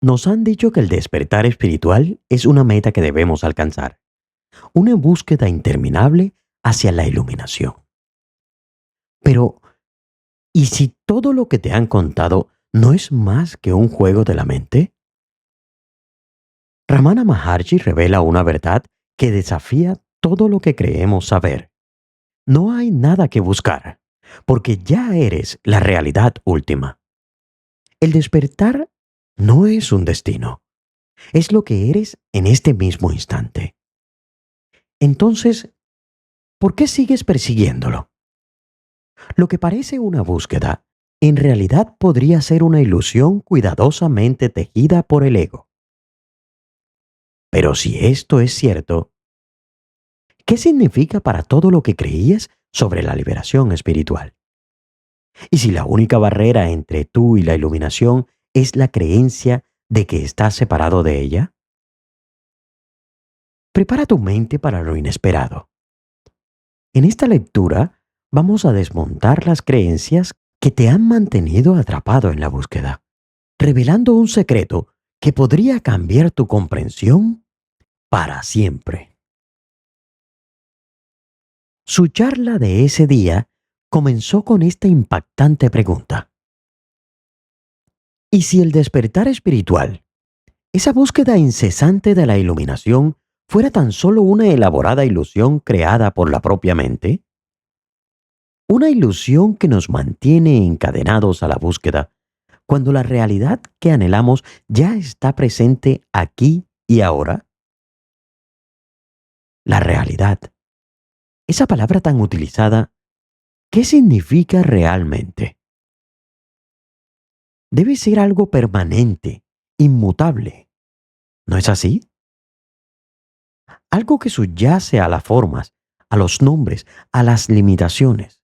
Nos han dicho que el despertar espiritual es una meta que debemos alcanzar, una búsqueda interminable hacia la iluminación. Pero, ¿y si todo lo que te han contado no es más que un juego de la mente? Ramana Maharshi revela una verdad que desafía todo lo que creemos saber. No hay nada que buscar, porque ya eres la realidad última. El despertar no es un destino, es lo que eres en este mismo instante. Entonces, ¿por qué sigues persiguiéndolo? Lo que parece una búsqueda, en realidad podría ser una ilusión cuidadosamente tejida por el ego. Pero si esto es cierto, ¿qué significa para todo lo que creías sobre la liberación espiritual? Y si la única barrera entre tú y la iluminación es la creencia de que estás separado de ella, prepara tu mente para lo inesperado. En esta lectura vamos a desmontar las creencias que te han mantenido atrapado en la búsqueda, revelando un secreto que podría cambiar tu comprensión para siempre. Su charla de ese día comenzó con esta impactante pregunta. ¿Y si el despertar espiritual, esa búsqueda incesante de la iluminación, fuera tan solo una elaborada ilusión creada por la propia mente? Una ilusión que nos mantiene encadenados a la búsqueda, cuando la realidad que anhelamos ya está presente aquí y ahora. La realidad, esa palabra tan utilizada, ¿qué significa realmente? Debe ser algo permanente, inmutable. ¿No es así? Algo que subyace a las formas, a los nombres, a las limitaciones.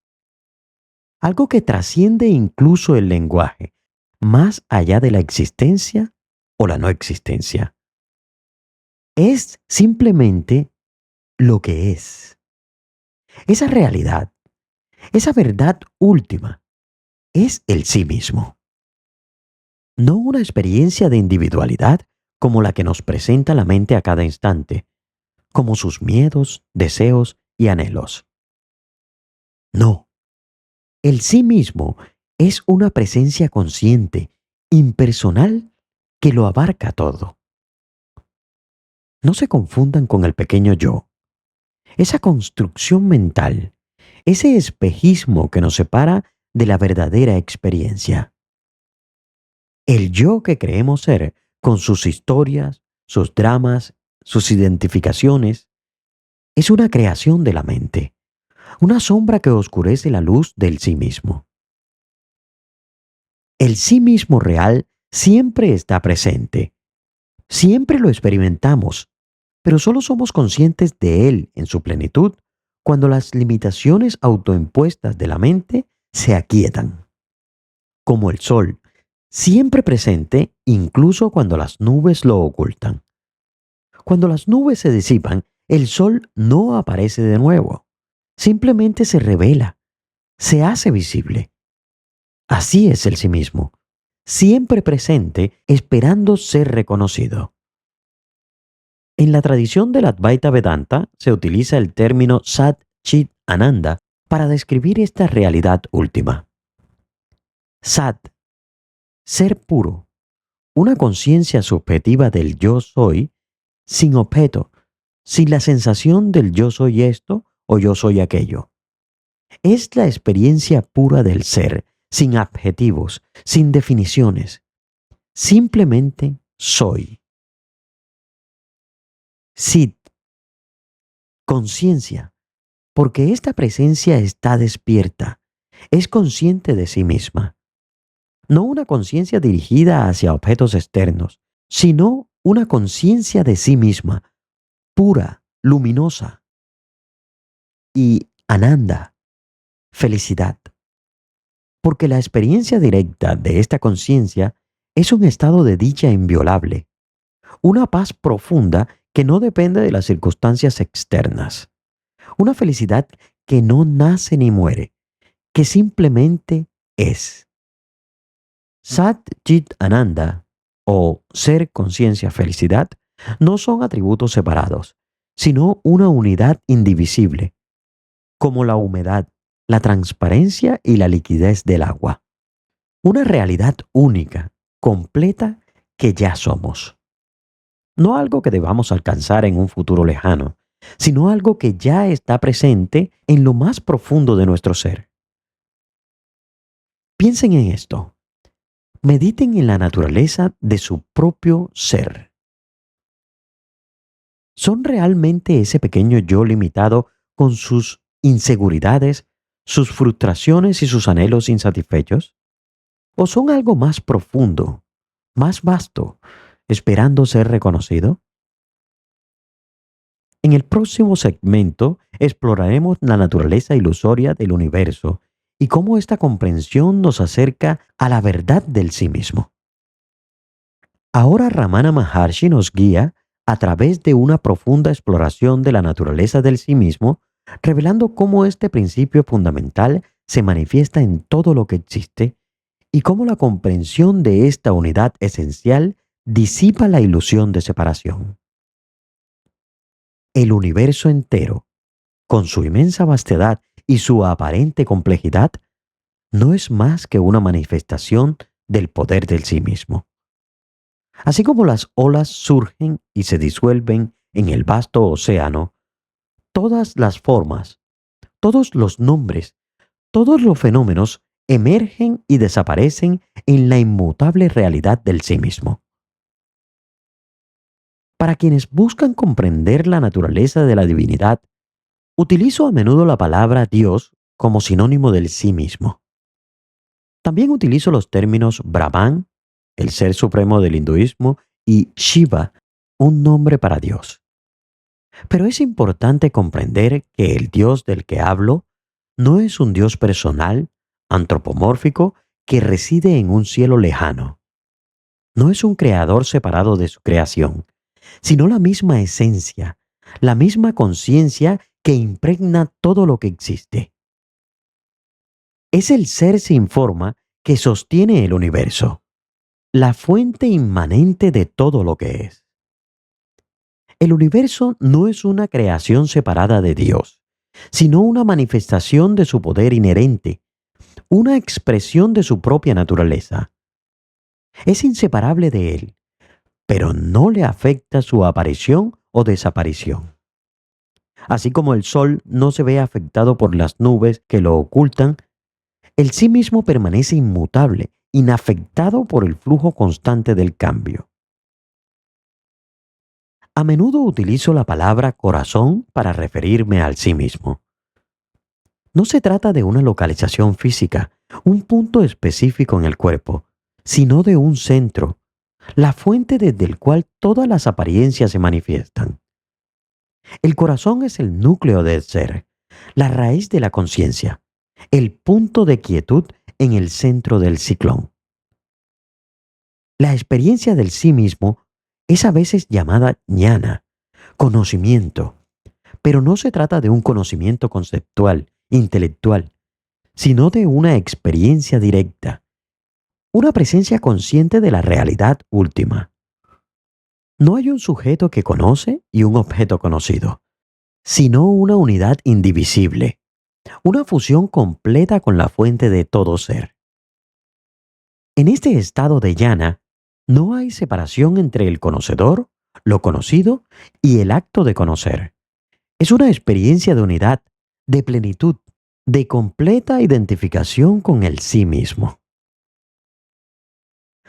Algo que trasciende incluso el lenguaje, más allá de la existencia o la no existencia. Es simplemente lo que es. Esa realidad, esa verdad última, es el sí mismo. No una experiencia de individualidad como la que nos presenta la mente a cada instante, como sus miedos, deseos y anhelos. No, el sí mismo es una presencia consciente, impersonal, que lo abarca todo. No se confundan con el pequeño yo, esa construcción mental, ese espejismo que nos separa de la verdadera experiencia. El yo que creemos ser, con sus historias, sus dramas, sus identificaciones, es una creación de la mente, una sombra que oscurece la luz del sí mismo. El sí mismo real siempre está presente, siempre lo experimentamos, pero solo somos conscientes de él en su plenitud cuando las limitaciones autoimpuestas de la mente se aquietan. Como el sol, siempre presente incluso cuando las nubes lo ocultan. Cuando las nubes se disipan, el sol no aparece de nuevo, simplemente se revela, se hace visible. Así es el sí mismo, siempre presente esperando ser reconocido. En la tradición del Advaita Vedanta se utiliza el término Sat Chit Ananda para describir esta realidad última. Sat, ser puro, una conciencia subjetiva del yo soy, sin objeto, sin la sensación del yo soy esto o yo soy aquello. Es la experiencia pura del ser, sin adjetivos, sin definiciones. Simplemente soy. Sit, conciencia, porque esta presencia está despierta, es consciente de sí misma. No una conciencia dirigida hacia objetos externos, sino una conciencia de sí misma, pura, luminosa. Y Ananda, felicidad. Porque la experiencia directa de esta conciencia es un estado de dicha inviolable, una paz profunda que no depende de las circunstancias externas, una felicidad que no nace ni muere, que simplemente es. Sat Chit Ananda o ser, conciencia, felicidad no son atributos separados, sino una unidad indivisible, como la humedad, la transparencia y la liquidez del agua. Una realidad única, completa, que ya somos. No algo que debamos alcanzar en un futuro lejano, sino algo que ya está presente en lo más profundo de nuestro ser. Piensen en esto. Mediten en la naturaleza de su propio ser. ¿Son realmente ese pequeño yo limitado con sus inseguridades, sus frustraciones y sus anhelos insatisfechos? ¿O son algo más profundo, más vasto, esperando ser reconocido? En el próximo segmento exploraremos la naturaleza ilusoria del universo y cómo esta comprensión nos acerca a la verdad del sí mismo. Ahora Ramana Maharshi nos guía a través de una profunda exploración de la naturaleza del sí mismo, revelando cómo este principio fundamental se manifiesta en todo lo que existe y cómo la comprensión de esta unidad esencial disipa la ilusión de separación. El universo entero, con su inmensa vastedad y su aparente complejidad, no es más que una manifestación del poder del sí mismo. Así como las olas surgen y se disuelven en el vasto océano, todas las formas, todos los nombres, todos los fenómenos emergen y desaparecen en la inmutable realidad del sí mismo. Para quienes buscan comprender la naturaleza de la divinidad, utilizo a menudo la palabra Dios como sinónimo del sí mismo. También utilizo los términos Brahman, el ser supremo del hinduismo, y Shiva, un nombre para Dios. Pero es importante comprender que el Dios del que hablo no es un Dios personal, antropomórfico, que reside en un cielo lejano. No es un creador separado de su creación, sino la misma esencia, la misma conciencia que impregna todo lo que existe. Es el ser sin forma que sostiene el universo, la fuente inmanente de todo lo que es. El universo no es una creación separada de Dios, sino una manifestación de su poder inherente, una expresión de su propia naturaleza. Es inseparable de Él, pero no le afecta su aparición o desaparición. Así como el sol no se ve afectado por las nubes que lo ocultan, el sí mismo permanece inmutable, inafectado por el flujo constante del cambio. A menudo utilizo la palabra corazón para referirme al sí mismo. No se trata de una localización física, un punto específico en el cuerpo, sino de un centro, la fuente desde el cual todas las apariencias se manifiestan. El corazón es el núcleo del ser, la raíz de la conciencia, el punto de quietud en el centro del ciclón. La experiencia del sí mismo es a veces llamada jnana, conocimiento, pero no se trata de un conocimiento conceptual, intelectual, sino de una experiencia directa, una presencia consciente de la realidad última. No hay un sujeto que conoce y un objeto conocido, sino una unidad indivisible, una fusión completa con la fuente de todo ser. En este estado de jnana, no hay separación entre el conocedor, lo conocido y el acto de conocer. Es una experiencia de unidad, de plenitud, de completa identificación con el sí mismo.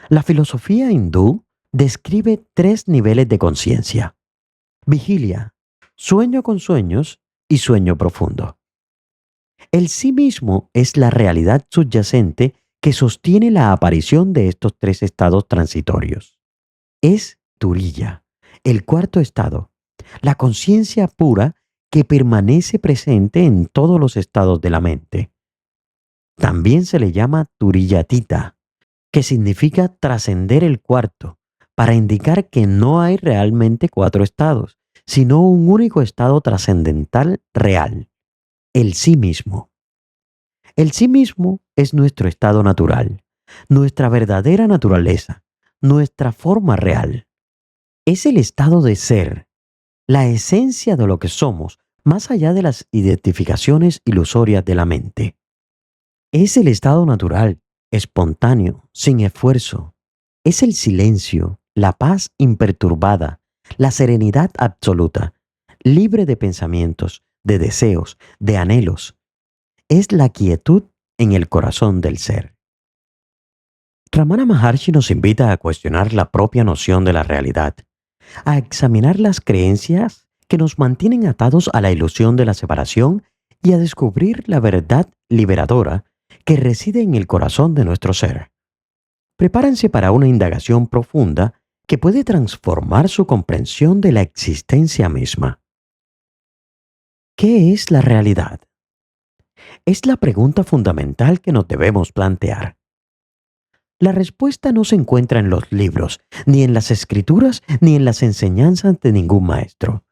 La filosofía hindú describe tres niveles de conciencia: vigilia, sueño con sueños y sueño profundo. El sí mismo es la realidad subyacente que sostiene la aparición de estos tres estados transitorios. Es Turiya, el cuarto estado, la conciencia pura que permanece presente en todos los estados de la mente. También se le llama Turiyatita, que significa trascender el cuarto, para indicar que no hay realmente cuatro estados, sino un único estado trascendental real, el sí mismo. El sí mismo es nuestro estado natural, nuestra verdadera naturaleza, nuestra forma real. Es el estado de ser, la esencia de lo que somos, más allá de las identificaciones ilusorias de la mente. Es el estado natural, espontáneo, sin esfuerzo. Es el silencio, la paz imperturbada, la serenidad absoluta, libre de pensamientos, de deseos, de anhelos. Es la quietud en el corazón del ser. Ramana Maharshi nos invita a cuestionar la propia noción de la realidad, a examinar las creencias que nos mantienen atados a la ilusión de la separación y a descubrir la verdad liberadora que reside en el corazón de nuestro ser. Prepárense para una indagación profunda que puede transformar su comprensión de la existencia misma. ¿Qué es la realidad? Es la pregunta fundamental que nos debemos plantear. La respuesta no se encuentra en los libros, ni en las escrituras, ni en las enseñanzas de ningún maestro.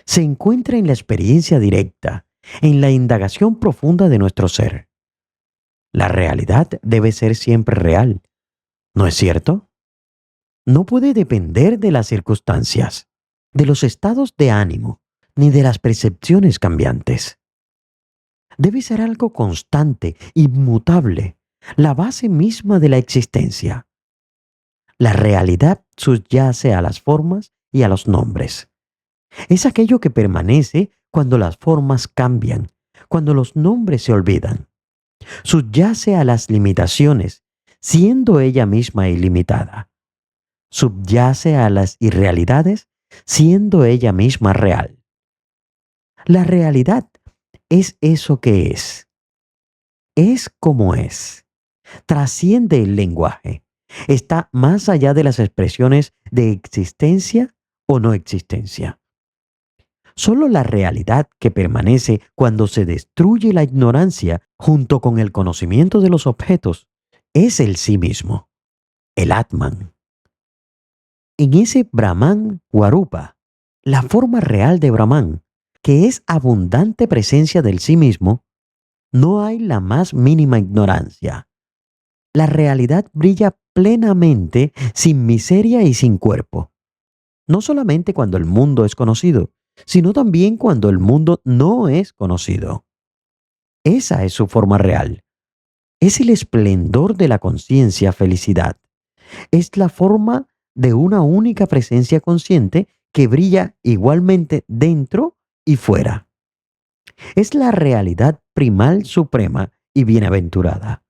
Se encuentra en la experiencia directa, en la indagación profunda de nuestro ser. La realidad debe ser siempre real, ¿no es cierto? No puede depender de las circunstancias, de los estados de ánimo, ni de las percepciones cambiantes. Debe ser algo constante, inmutable, la base misma de la existencia. La realidad subyace a las formas y a los nombres. Es aquello que permanece cuando las formas cambian, cuando los nombres se olvidan. Subyace a las limitaciones, siendo ella misma ilimitada. Subyace a las irrealidades, siendo ella misma real. La realidad es eso que es como es. Trasciende el lenguaje. Está más allá de las expresiones de existencia o no existencia. Solo la realidad que permanece cuando se destruye la ignorancia junto con el conocimiento de los objetos es el sí mismo, el Atman. En ese Brahman Guarupa, la forma real de Brahman, que es abundante presencia del sí mismo, no hay la más mínima ignorancia. La realidad brilla plenamente, sin miseria y sin cuerpo. No solamente cuando el mundo es conocido, sino también cuando el mundo no es conocido. Esa es su forma real. Es el esplendor de la conciencia felicidad. Es la forma de una única presencia consciente que brilla igualmente dentro y fuera. Es la realidad primal suprema y bienaventurada.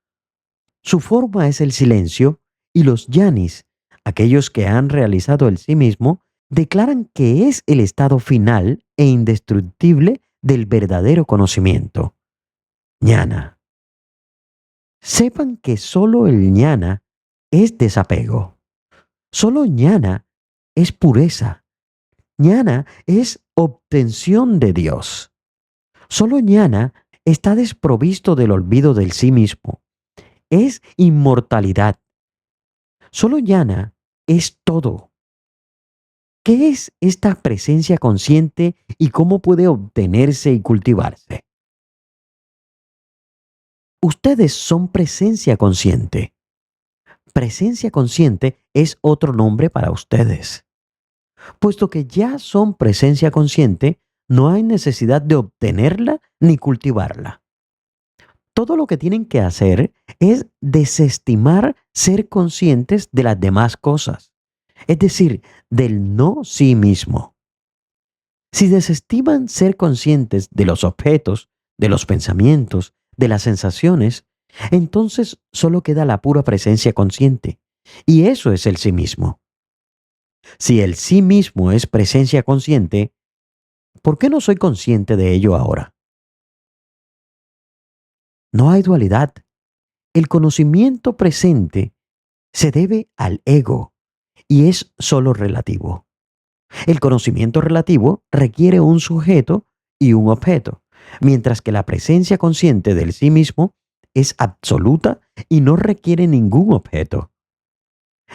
Su forma es el silencio y los yanis, aquellos que han realizado el sí mismo, declaran que es el estado final e indestructible del verdadero conocimiento. Ñana. Sepan que solo el ñana es desapego. Solo ñana es pureza. Ñana es obtención de Dios. Solo ñana está desprovisto del olvido del sí mismo. Es inmortalidad. Solo ñana es todo. ¿Qué es esta presencia consciente y cómo puede obtenerse y cultivarse? Ustedes son presencia consciente. Presencia consciente es otro nombre para ustedes. Puesto que ya son presencia consciente, no hay necesidad de obtenerla ni cultivarla. Todo lo que tienen que hacer es desestimar ser conscientes de las demás cosas, es decir, del no sí mismo. Si desestiman ser conscientes de los objetos, de los pensamientos, de las sensaciones, entonces solo queda la pura presencia consciente, y eso es el sí mismo. Si el sí mismo es presencia consciente, ¿por qué no soy consciente de ello ahora? No hay dualidad. El conocimiento presente se debe al ego y es solo relativo. El conocimiento relativo requiere un sujeto y un objeto, mientras que la presencia consciente del sí mismo es absoluta y no requiere ningún objeto.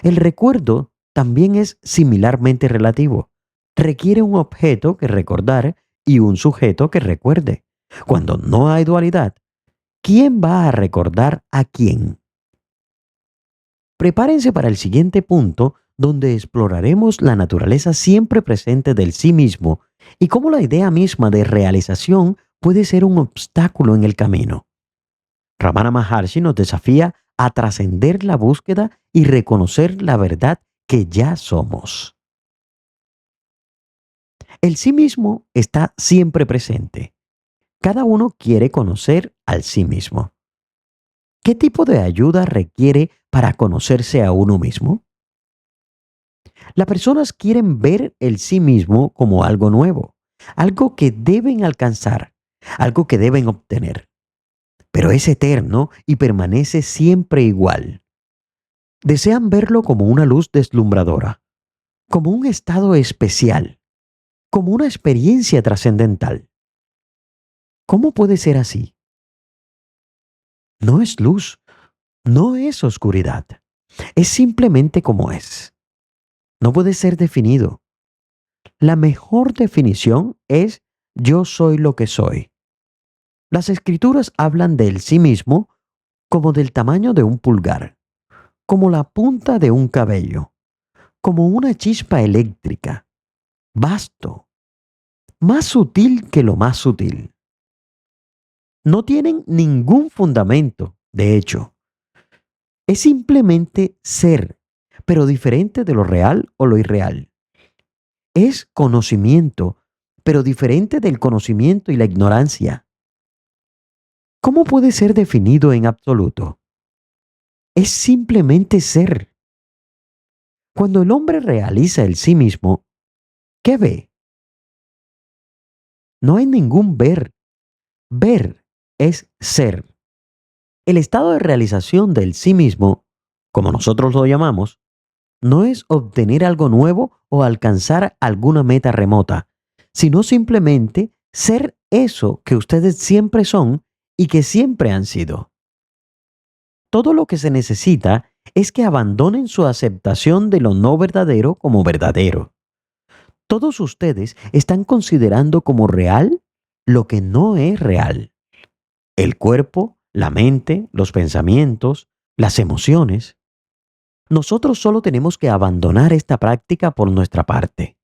El recuerdo también es similarmente relativo. Requiere un objeto que recordar y un sujeto que recuerde. Cuando no hay dualidad, ¿quién va a recordar a quién? Prepárense para el siguiente punto, donde exploraremos la naturaleza siempre presente del sí mismo y cómo la idea misma de realización puede ser un obstáculo en el camino. Ramana Maharshi nos desafía a trascender la búsqueda y reconocer la verdad que ya somos. El sí mismo está siempre presente. Cada uno quiere conocer al sí mismo. ¿Qué tipo de ayuda requiere para conocerse a uno mismo? Las personas quieren ver el sí mismo como algo nuevo, algo que deben alcanzar, algo que deben obtener. Pero es eterno y permanece siempre igual. Desean verlo como una luz deslumbradora, como un estado especial, como una experiencia trascendental. ¿Cómo puede ser así? No es luz, no es oscuridad, es simplemente como es. No puede ser definido. La mejor definición es yo soy lo que soy. Las escrituras hablan del sí mismo como del tamaño de un pulgar, como la punta de un cabello, como una chispa eléctrica, vasto, más sutil que lo más sutil. No tienen ningún fundamento, de hecho. Es simplemente ser, pero diferente de lo real o lo irreal. Es conocimiento, pero diferente del conocimiento y la ignorancia. ¿Cómo puede ser definido en absoluto? Es simplemente ser. Cuando el hombre realiza el sí mismo, ¿qué ve? No hay ningún ver. Ver es ser. El estado de realización del sí mismo, como nosotros lo llamamos, no es obtener algo nuevo o alcanzar alguna meta remota, sino simplemente ser eso que ustedes siempre son y que siempre han sido. Todo lo que se necesita es que abandonen su aceptación de lo no verdadero como verdadero. Todos ustedes están considerando como real lo que no es real. El cuerpo, la mente, los pensamientos, las emociones. Nosotros solo tenemos que abandonar esta práctica por nuestra parte.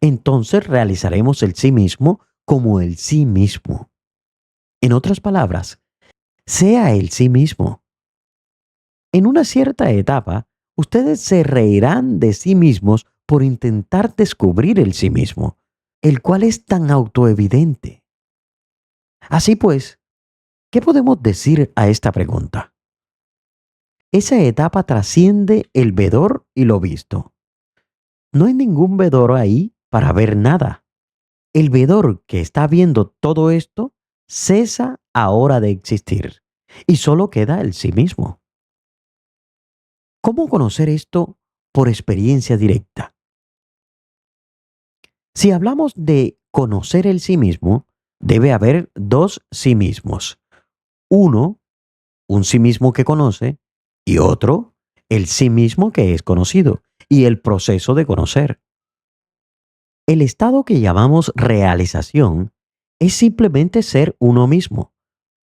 Entonces realizaremos el sí mismo como el sí mismo. En otras palabras, sea el sí mismo. En una cierta etapa, ustedes se reirán de sí mismos por intentar descubrir el sí mismo, el cual es tan autoevidente. Así pues, ¿qué podemos decir a esta pregunta? Esa etapa trasciende el vedor y lo visto. No hay ningún vedor ahí para ver nada. El vedor que está viendo todo esto cesa ahora de existir y solo queda el sí mismo. ¿Cómo conocer esto por experiencia directa? Si hablamos de conocer el sí mismo, debe haber dos sí mismos. Uno, un sí mismo que conoce, y otro, el sí mismo que es conocido, y el proceso de conocer. El estado que llamamos realización es simplemente ser uno mismo,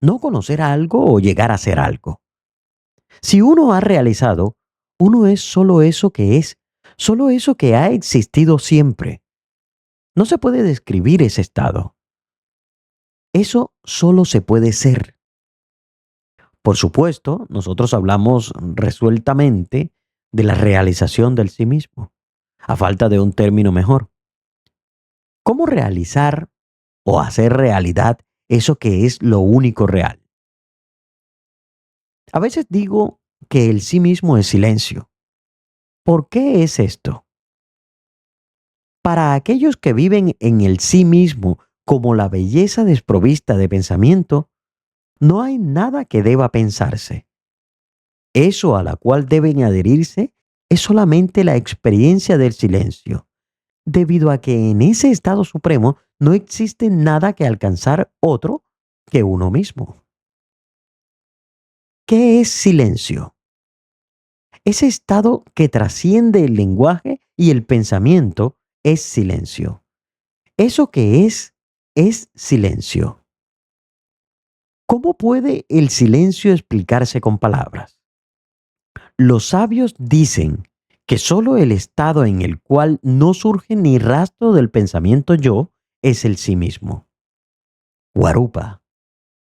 no conocer algo o llegar a ser algo. Si uno ha realizado, uno es solo eso que es, solo eso que ha existido siempre. No se puede describir ese estado. Eso solo se puede ser. Por supuesto, nosotros hablamos resueltamente de la realización del sí mismo, a falta de un término mejor. ¿Cómo realizar o hacer realidad eso que es lo único real? A veces digo que el sí mismo es silencio. ¿Por qué es esto? Para aquellos que viven en el sí mismo como la belleza desprovista de pensamiento, no hay nada que deba pensarse. Eso a la cual deben adherirse es solamente la experiencia del silencio, debido a que en ese estado supremo no existe nada que alcanzar otro que uno mismo. ¿Qué es silencio? Ese estado que trasciende el lenguaje y el pensamiento es silencio. Eso que es silencio. ¿Cómo puede el silencio explicarse con palabras? Los sabios dicen que solo el estado en el cual no surge ni rastro del pensamiento yo es el sí mismo. Guarupa,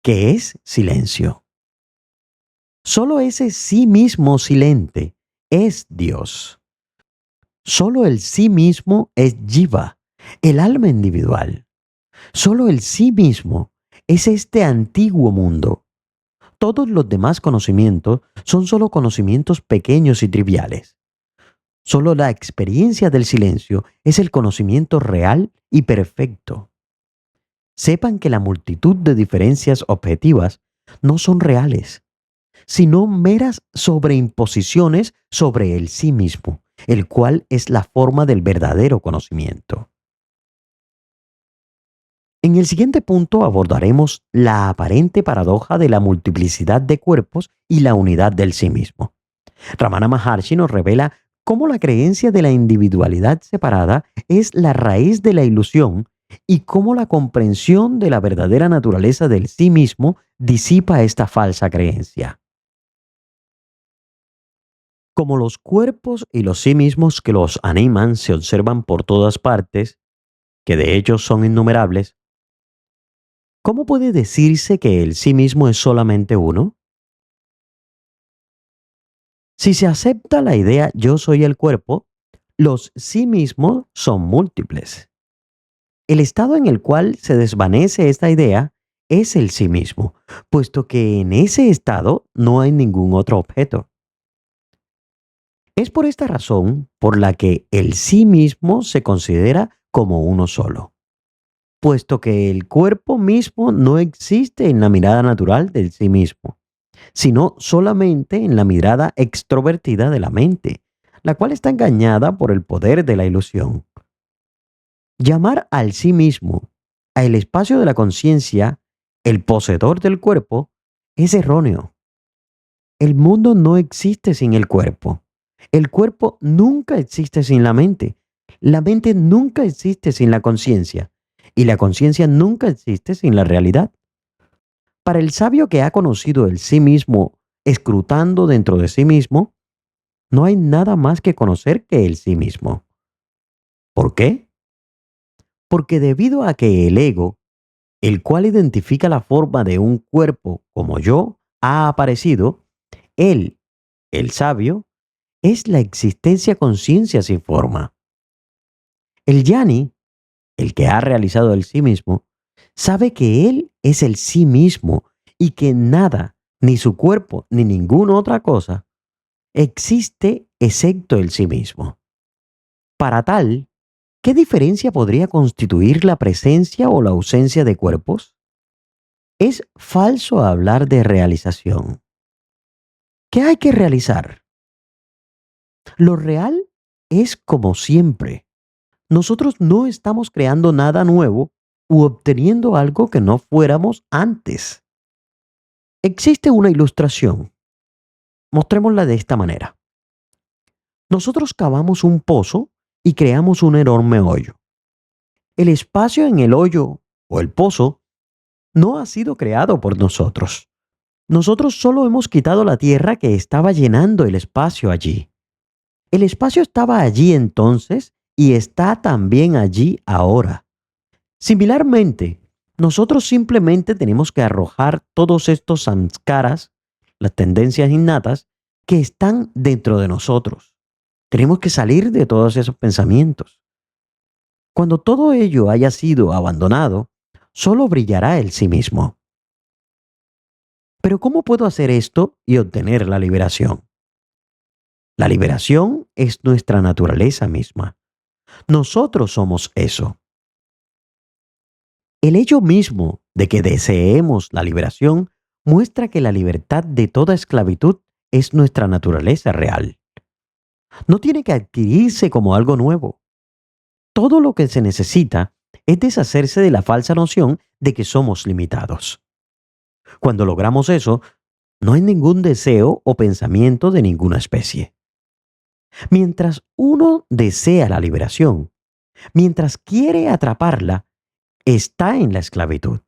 que es silencio. Solo ese sí mismo silente es Dios. Solo el sí mismo es Jiva, el alma individual. Solo el sí mismo es este antiguo mundo. Todos los demás conocimientos son solo conocimientos pequeños y triviales. Solo la experiencia del silencio es el conocimiento real y perfecto. Sepan que la multitud de diferencias objetivas no son reales, sino meras sobreimposiciones sobre el sí mismo, el cual es la forma del verdadero conocimiento. En el siguiente punto abordaremos la aparente paradoja de la multiplicidad de cuerpos y la unidad del sí mismo. Ramana Maharshi nos revela cómo la creencia de la individualidad separada es la raíz de la ilusión y cómo la comprensión de la verdadera naturaleza del sí mismo disipa esta falsa creencia. Como los cuerpos y los sí mismos que los animan se observan por todas partes, que de hecho son innumerables, ¿cómo puede decirse que el sí mismo es solamente uno? Si se acepta la idea yo soy el cuerpo, los sí mismos son múltiples. El estado en el cual se desvanece esta idea es el sí mismo, puesto que en ese estado no hay ningún otro objeto. Es por esta razón por la que el sí mismo se considera como uno solo, puesto que el cuerpo mismo no existe en la mirada natural del sí mismo, sino solamente en la mirada extrovertida de la mente, la cual está engañada por el poder de la ilusión. Llamar al sí mismo, al espacio de la conciencia, el poseedor del cuerpo, es erróneo. El mundo no existe sin el cuerpo. El cuerpo nunca existe sin la mente nunca existe sin la conciencia, y la conciencia nunca existe sin la realidad. Para el sabio que ha conocido el sí mismo, escrutando dentro de sí mismo, no hay nada más que conocer que el sí mismo. ¿Por qué? Porque debido a que el ego, el cual identifica la forma de un cuerpo como yo, ha aparecido, él, el sabio, es la existencia conciencia sin forma. El yani, el que ha realizado el sí mismo, sabe que él es el sí mismo y que nada, ni su cuerpo, ni ninguna otra cosa, existe excepto el sí mismo. Para tal, ¿qué diferencia podría constituir la presencia o la ausencia de cuerpos? Es falso hablar de realización. ¿Qué hay que realizar? Lo real es como siempre. Nosotros no estamos creando nada nuevo u obteniendo algo que no fuéramos antes. Existe una ilustración. Mostrémosla de esta manera. Nosotros cavamos un pozo y creamos un enorme hoyo. El espacio en el hoyo o el pozo no ha sido creado por nosotros. Nosotros solo hemos quitado la tierra que estaba llenando el espacio allí. El espacio estaba allí entonces y está también allí ahora. Similarmente, nosotros simplemente tenemos que arrojar todos estos samskaras, las tendencias innatas, que están dentro de nosotros. Tenemos que salir de todos esos pensamientos. Cuando todo ello haya sido abandonado, solo brillará el sí mismo. Pero ¿cómo puedo hacer esto y obtener la liberación? La liberación es nuestra naturaleza misma. Nosotros somos eso. El hecho mismo de que deseemos la liberación muestra que la libertad de toda esclavitud es nuestra naturaleza real. No tiene que adquirirse como algo nuevo. Todo lo que se necesita es deshacerse de la falsa noción de que somos limitados. Cuando logramos eso, no hay ningún deseo o pensamiento de ninguna especie. Mientras uno desea la liberación, mientras quiere atraparla, está en la esclavitud.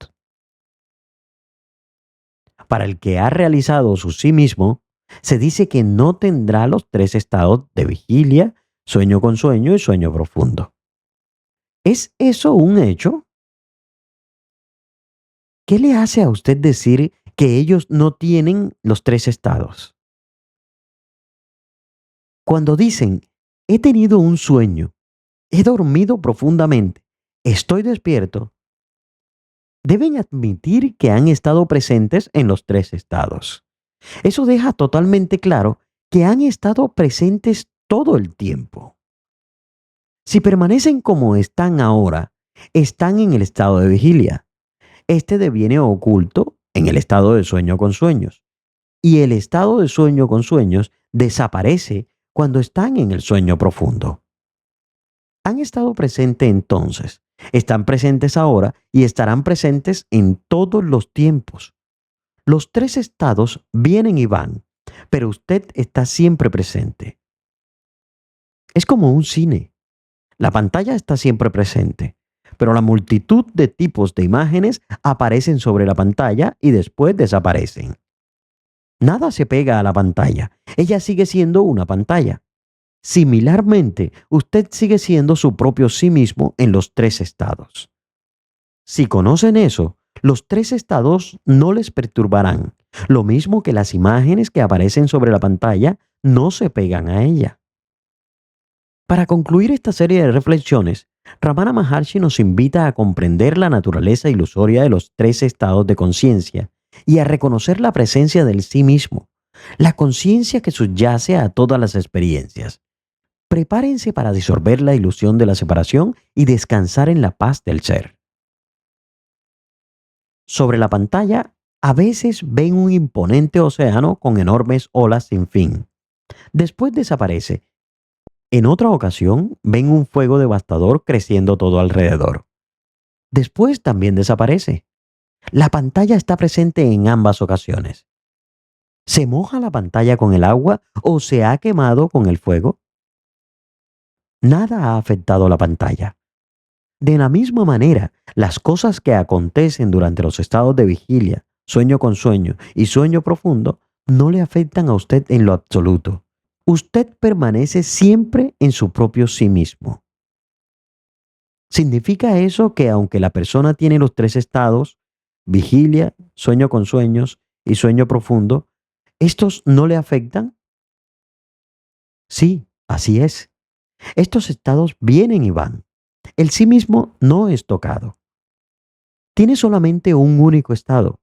Para el que ha realizado su sí mismo, Se dice que no tendrá los tres estados de vigilia, sueño con sueño y sueño profundo. ¿Es eso un hecho? ¿Qué le hace a usted decir que ellos no tienen los tres estados? Cuando dicen, he tenido un sueño, he dormido profundamente, estoy despierto, deben admitir que han estado presentes en los tres estados. Eso deja totalmente claro que han estado presentes todo el tiempo. Si permanecen como están ahora, están en el estado de vigilia. Este deviene oculto en el estado de sueño con sueños. Y el estado de sueño con sueños desaparece cuando están en el sueño profundo. Han estado presentes entonces, están presentes ahora y estarán presentes en todos los tiempos. Los tres estados vienen y van, pero usted está siempre presente. Es como un cine. La pantalla está siempre presente, pero la multitud de tipos de imágenes aparecen sobre la pantalla y después desaparecen. Nada se pega a la pantalla. Ella sigue siendo una pantalla. Similarmente, usted sigue siendo su propio sí mismo en los tres estados. Si conocen eso, los tres estados no les perturbarán, lo mismo que las imágenes que aparecen sobre la pantalla no se pegan a ella. Para concluir esta serie de reflexiones, Ramana Maharshi nos invita a comprender la naturaleza ilusoria de los tres estados de conciencia y a reconocer la presencia del sí mismo, la conciencia que subyace a todas las experiencias. Prepárense para disolver la ilusión de la separación y descansar en la paz del ser. Sobre la pantalla, a veces ven un imponente océano con enormes olas sin fin. Después desaparece. En otra ocasión, ven un fuego devastador creciendo todo alrededor. Después también desaparece. La pantalla está presente en ambas ocasiones. ¿Se moja la pantalla con el agua o se ha quemado con el fuego? Nada ha afectado la pantalla. De la misma manera, las cosas que acontecen durante los estados de vigilia, sueño con sueño y sueño profundo no le afectan a usted en lo absoluto. Usted permanece siempre en su propio sí mismo. ¿Significa eso que aunque la persona tiene los tres estados, vigilia, sueño con sueños y sueño profundo, estos no le afectan? Sí, así es. Estos estados vienen y van. El sí mismo no es tocado. Tiene solamente un único estado.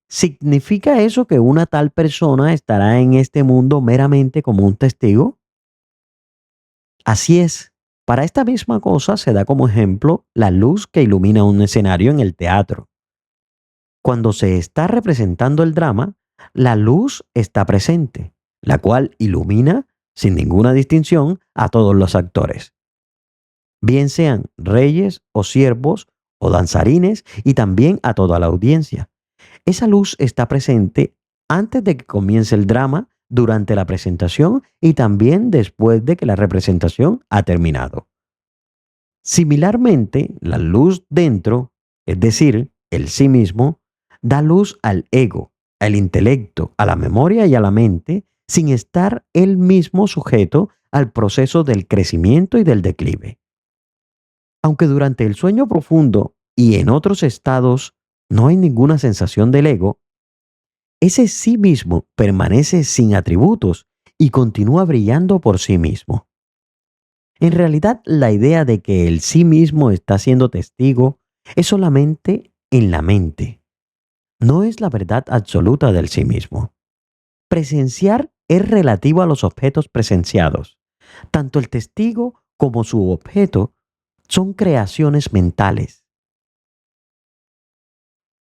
¿Significa eso que una tal persona estará en este mundo meramente como un testigo? Así es. Para esta misma cosa se da como ejemplo la luz que ilumina un escenario en el teatro. Cuando se está representando el drama, la luz está presente, la cual ilumina, sin ninguna distinción, a todos los actores, bien sean reyes o siervos o danzarines, y también a toda la audiencia. Esa luz está presente antes de que comience el drama, durante la presentación y también después de que la representación ha terminado. Similarmente, la luz dentro, es decir, el sí mismo, da luz al ego, al intelecto, a la memoria y a la mente, sin estar él mismo sujeto al proceso del crecimiento y del declive. Aunque durante el sueño profundo y en otros estados no hay ninguna sensación del ego, ese sí mismo permanece sin atributos y continúa brillando por sí mismo. En realidad, la idea de que el sí mismo está siendo testigo es solamente en la mente. No es la verdad absoluta del sí mismo. Presenciar es relativo a los objetos presenciados. Tanto el testigo como su objeto son creaciones mentales.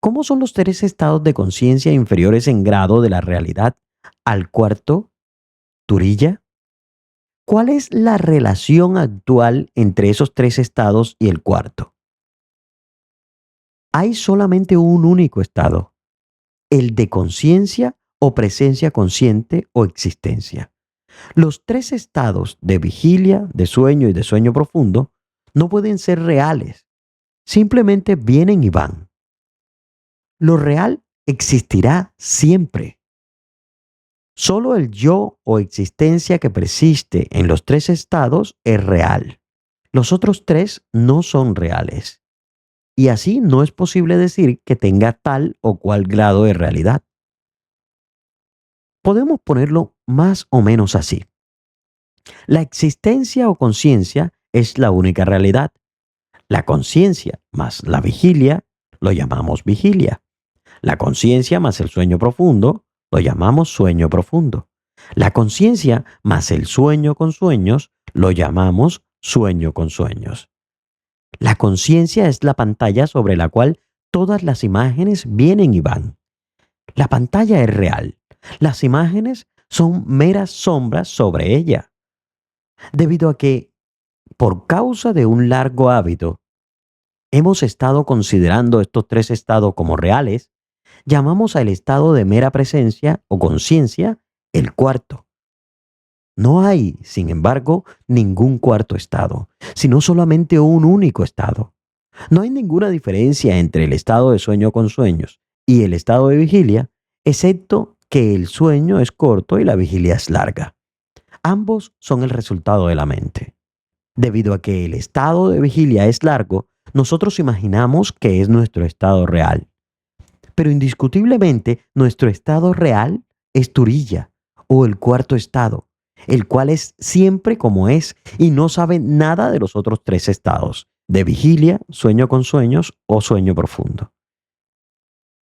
¿Cómo son los tres estados de conciencia inferiores en grado de la realidad al cuarto, Turilla? ¿Cuál es la relación actual entre esos tres estados y el cuarto? Hay solamente un único estado, el de conciencia o presencia consciente o existencia. Los tres estados de vigilia, de sueño y de sueño profundo no pueden ser reales, simplemente vienen y van. Lo real existirá siempre. Solo el yo o existencia que persiste en los tres estados es real. Los otros tres no son reales. Y así no es posible decir que tenga tal o cual grado de realidad. Podemos ponerlo más o menos así. La existencia o conciencia es la única realidad. La conciencia más la vigilia lo llamamos vigilia. La conciencia más el sueño profundo lo llamamos sueño profundo. La conciencia más el sueño con sueños lo llamamos sueño con sueños. La conciencia es la pantalla sobre la cual todas las imágenes vienen y van. La pantalla es real. Las imágenes son meras sombras sobre ella. Debido a que, por causa de un largo hábito, hemos estado considerando estos tres estados como reales, llamamos al estado de mera presencia o conciencia el cuarto. No hay, sin embargo, ningún cuarto estado, sino solamente un único estado. No hay ninguna diferencia entre el estado de sueño con sueños y el estado de vigilia, excepto que el sueño es corto y la vigilia es larga. Ambos son el resultado de la mente. Debido a que el estado de vigilia es largo, nosotros imaginamos que es nuestro estado real. Pero indiscutiblemente nuestro estado real es Turilla o el cuarto estado, el cual es siempre como es y no sabe nada de los otros tres estados, de vigilia, sueño con sueños o sueño profundo.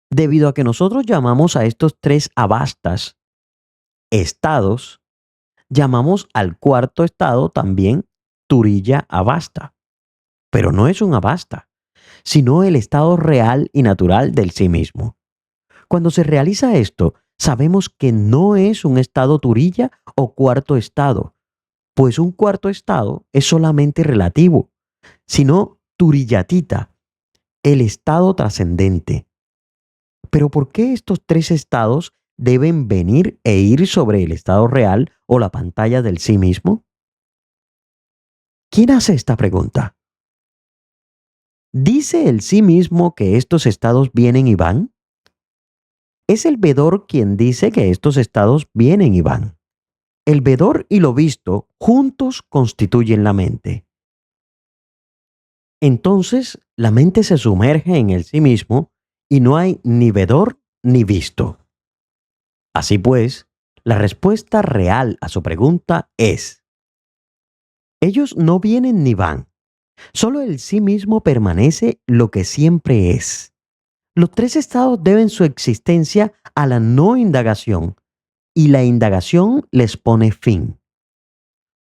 Debido a que nosotros llamamos a estos tres avastas estados, llamamos al cuarto estado también Turilla avasta. Pero no es un avasta, sino el estado real y natural del sí mismo. Cuando se realiza esto, sabemos que no es un estado turilla o cuarto estado, pues un cuarto estado es solamente relativo, sino turillatita, el estado trascendente. Pero ¿por qué estos tres estados deben venir e ir sobre el estado real o la pantalla del sí mismo? ¿Quién hace esta pregunta? ¿Dice el sí mismo que estos estados vienen y van? Es el vedor quien dice que estos estados vienen y van. El vedor y lo visto juntos constituyen la mente. Entonces, la mente se sumerge en el sí mismo y no hay ni vedor ni visto. Así pues, la respuesta real a su pregunta es: ellos no vienen ni van. Solo el sí mismo permanece lo que siempre es. Los tres estados deben su existencia a la no indagación y la indagación les pone fin.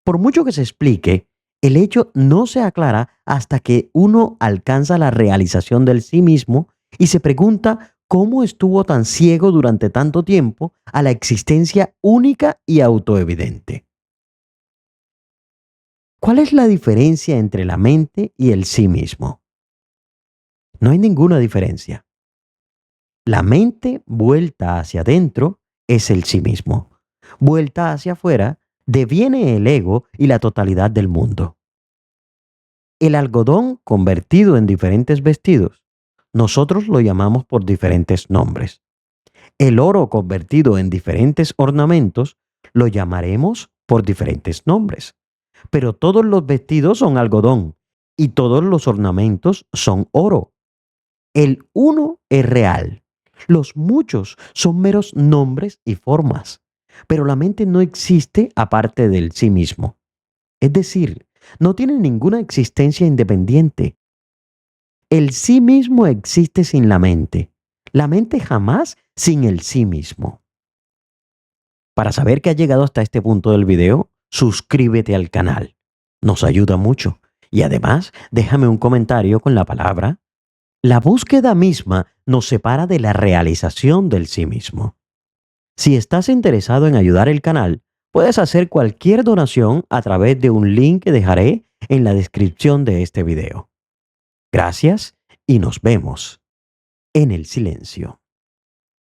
Por mucho que se explique, el hecho no se aclara hasta que uno alcanza la realización del sí mismo y se pregunta cómo estuvo tan ciego durante tanto tiempo a la existencia única y autoevidente. ¿Cuál es la diferencia entre la mente y el sí mismo? No hay ninguna diferencia. La mente vuelta hacia adentro es el sí mismo. Vuelta hacia afuera deviene el ego y la totalidad del mundo. El algodón convertido en diferentes vestidos, nosotros lo llamamos por diferentes nombres. El oro convertido en diferentes ornamentos, lo llamaremos por diferentes nombres. Pero todos los vestidos son algodón y todos los ornamentos son oro. El uno es real. Los muchos son meros nombres y formas. Pero la mente no existe aparte del sí mismo. Es decir, no tiene ninguna existencia independiente. El sí mismo existe sin la mente jamás sin el sí mismo. Para saber que has llegado hasta este punto del video, suscríbete al canal. Nos ayuda mucho. Y además, déjame un comentario con la palabra. La búsqueda misma nos separa de la realización del sí mismo. Si estás interesado en ayudar el canal, puedes hacer cualquier donación a través de un link que dejaré en la descripción de este video. Gracias y nos vemos en el silencio.